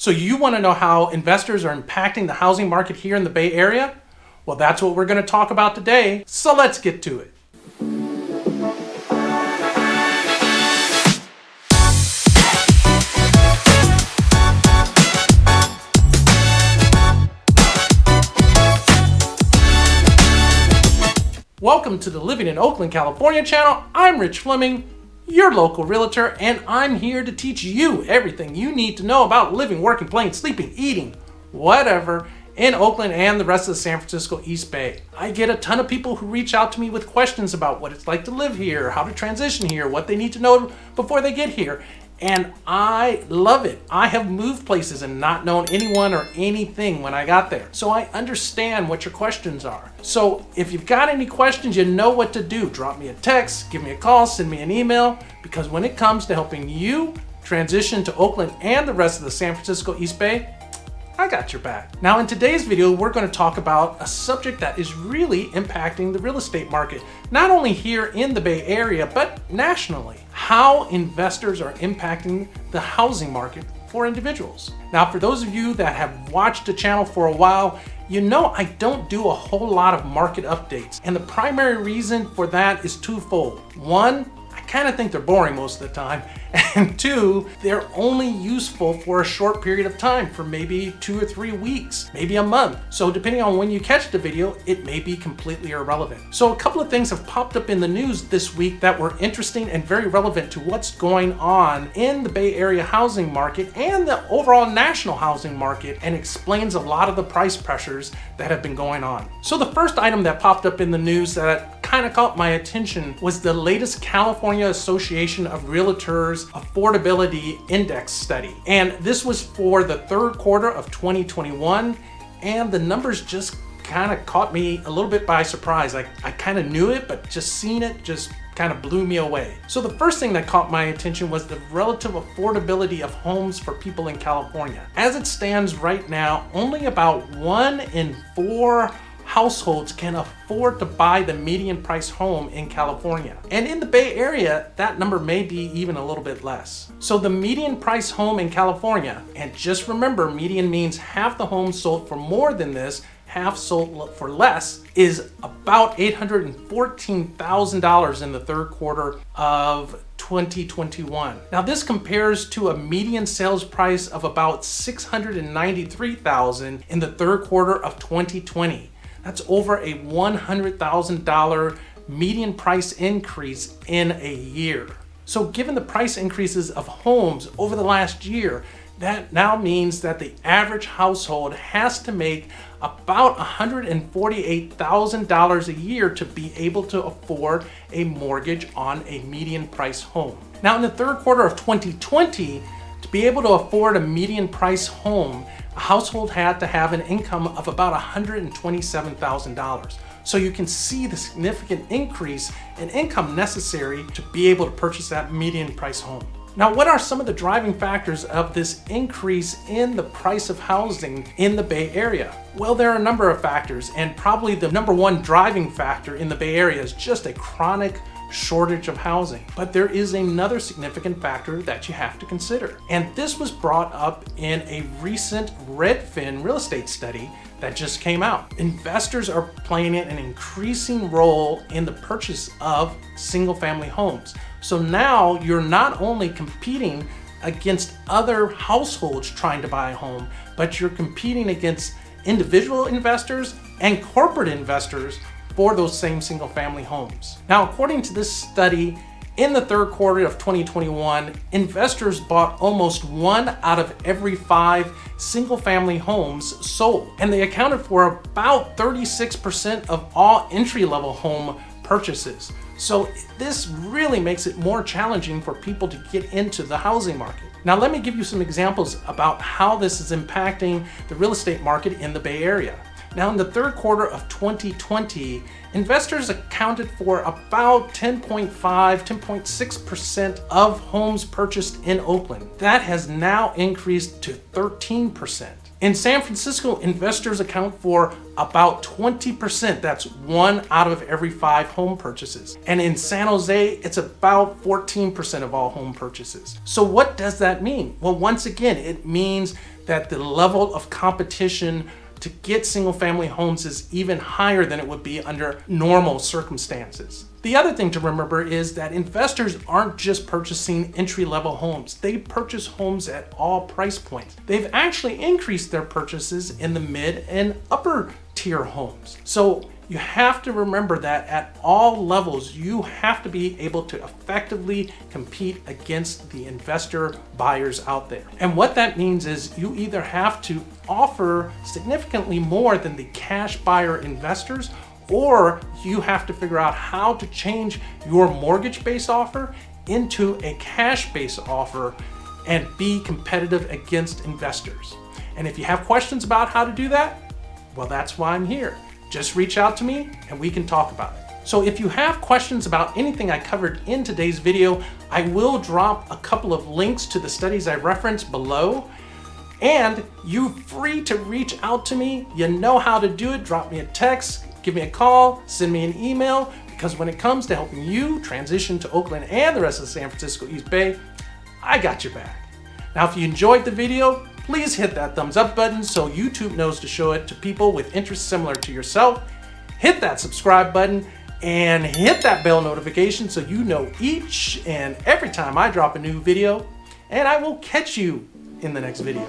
So you want to know how investors are impacting the housing market here in the Bay Area? Well, that's what we're going to talk about today. So let's get to it. Welcome to the Living in Oakland, California channel. I'm Rich Fleming, your local realtor, and I'm here to teach you everything you need to know about living, working, playing, sleeping, eating, whatever, in Oakland and the rest of the San Francisco East Bay. I get a ton of people who reach out to me with questions about what it's like to live here, how to transition here, what they need to know before they get here. And I love it. I have moved places and not known anyone or anything when I got there. So I understand what your questions are. So if you've got any questions, you know what to do. Drop me a text, give me a call, send me an email, because when it comes to helping you transition to Oakland and the rest of the San Francisco East Bay, I got your back. Now in today's video, we're going to talk about a subject that is really impacting the real estate market, not only here in the Bay Area, but nationally. How investors are impacting the housing market for individuals. Now, for those of you that have watched the channel for a while, you know I don't do a whole lot of market updates. And the primary reason for that is twofold. One, I kind of think they're boring most of the time. And two, they're only useful for a short period of time, for maybe 2 or 3 weeks, maybe a month. So depending on when you catch the video, it may be completely irrelevant. So a couple of things have popped up in the news this week that were interesting and very relevant to what's going on in the Bay Area housing market and the overall national housing market, and explains a lot of the price pressures that have been going on. So the first item that popped up in the news that kind of caught my attention was the latest California Association of Realtors Affordability Index study. And this was for the third quarter of 2021, and the numbers just kind of caught me a little bit by surprise. I kind of knew it, but just seeing it just kind of blew me away. So the first thing that caught my attention was the relative affordability of homes for people in California. As it stands right now, only about 1 in 4 households can afford to buy the median price home in California. And in the Bay Area, that number may be even a little bit less. So the median price home in California, and just remember, median means half the homes sold for more than this, half sold for less, is about $814,000 in the third quarter of 2021. Now this compares to a median sales price of about $693,000 in the third quarter of 2020. That's over a $100,000 median price increase in a year. So given the price increases of homes over the last year, that now means that the average household has to make about $148,000 a year to be able to afford a mortgage on a median price home. Now in the third quarter of 2020, to be able to afford a median price home, a household had to have an income of about $127,000. So you can see the significant increase in income necessary to be able to purchase that median price home. Now, what are some of the driving factors of this increase in the price of housing in the Bay Area? Well, there are a number of factors, and probably the number one driving factor in the Bay Area is just a chronic shortage of housing. But there is another significant factor that you have to consider. And this was brought up in a recent Redfin real estate study that just came out. Investors are playing an increasing role in the purchase of single-family homes. So now you're not only competing against other households trying to buy a home, but you're competing against individual investors and corporate investors for those same single-family homes. Now, according to this study, in the third quarter of 2021, investors bought almost 1 out of every 5 single-family homes sold, and they accounted for about 36% of all entry-level home purchases. So this really makes it more challenging for people to get into the housing market. Now, let me give you some examples about how this is impacting the real estate market in the Bay Area. Now, in the third quarter of 2020, investors accounted for about 10.6% of homes purchased in Oakland. That has now increased to 13%. In San Francisco, investors account for about 20%. That's 1 out of every 5 home purchases. And in San Jose, it's about 14% of all home purchases. So what does that mean? Well, once again, it means that the level of competition to get single-family homes is even higher than it would be under normal circumstances. The other thing to remember is that investors aren't just purchasing entry-level homes. They purchase homes at all price points. They've actually increased their purchases in the mid and upper tier homes. So you have to remember that at all levels, you have to be able to effectively compete against the investor buyers out there. And what that means is you either have to offer significantly more than the cash buyer investors, or you have to figure out how to change your mortgage-based offer into a cash-based offer and be competitive against investors. And if you have questions about how to do that, well, that's why I'm here. Just reach out to me and we can talk about it. So if you have questions about anything I covered in today's video, I will drop a couple of links to the studies I referenced below. And you're free to reach out to me. You know how to do it. Drop me a text, give me a call, send me an email, because when it comes to helping you transition to Oakland and the rest of the San Francisco East Bay, I got your back. Now, if you enjoyed the video, please hit that thumbs up button so YouTube knows to show it to people with interests similar to yourself. Hit that subscribe button and hit that bell notification so you know each and every time I drop a new video, and I will catch you in the next video.